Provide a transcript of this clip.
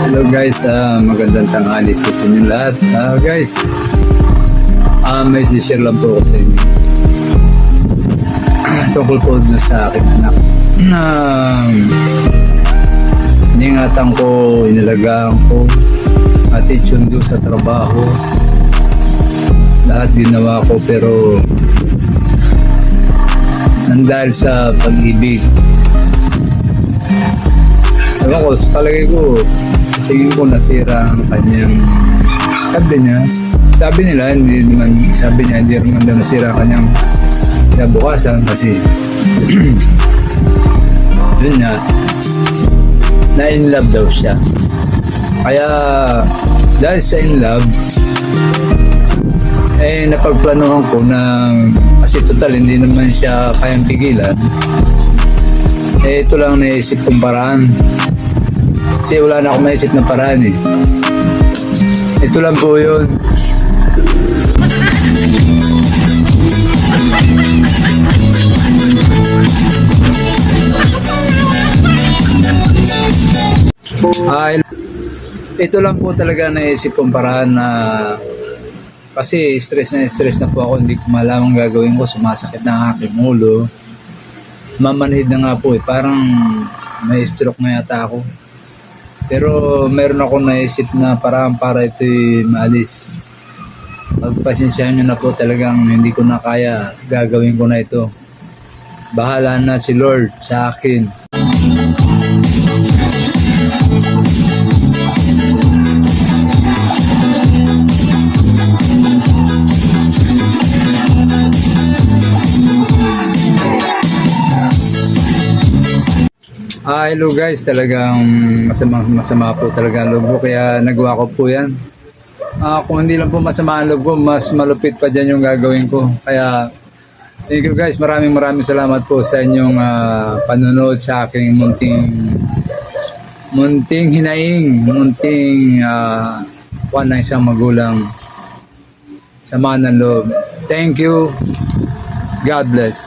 Hello guys, magandang tanghali po sa inyo lahat. Guys, may share lang po ako sa inyo. Tungkol po na sa aking anak. Iningatan ko, inalagaan ko, attitude doon sa trabaho. Lahat ginawa ko pero dahil sa pag-ibig. Ewan ko, sa palagay ko, sa tingin ko nasira ang kanyang sabi niya. Sabi niya, hindi naman daw nasira ang kanyang kinabukasan kasi yun nga, na-in love daw siya. Kaya dahil sa in love, napagplanuhan ko na kasi total hindi naman siya kayang pigilan. Ito lang naisip kong paraan. Kasi wala na akong maisip na paraan eh. Ito lang po yun. Ito lang po talaga naisip kong paraan na kasi stress na po ako. Hindi ko malamang gagawin ko. Sumasakit na ang aking ulo. Mamanhid na nga po eh. Parang may stroke na yata ako. Pero meron akong naisip na parang para ito'y maalis. Pagpasensyahan nyo na po, talagang hindi ko na kaya. Gagawin ko na ito. Bahala na si Lord sa akin. Hello guys, talagang masama po talaga ang loob ko, kaya nagawa ko po yan. Kung hindi lang po masama ang loob ko, mas malupit pa dyan yung gagawin ko. Kaya thank you guys, maraming salamat po sa inyong panonood sa aking munting hinaing, kuwan na isang magulang sama ng loob. Thank you. God bless.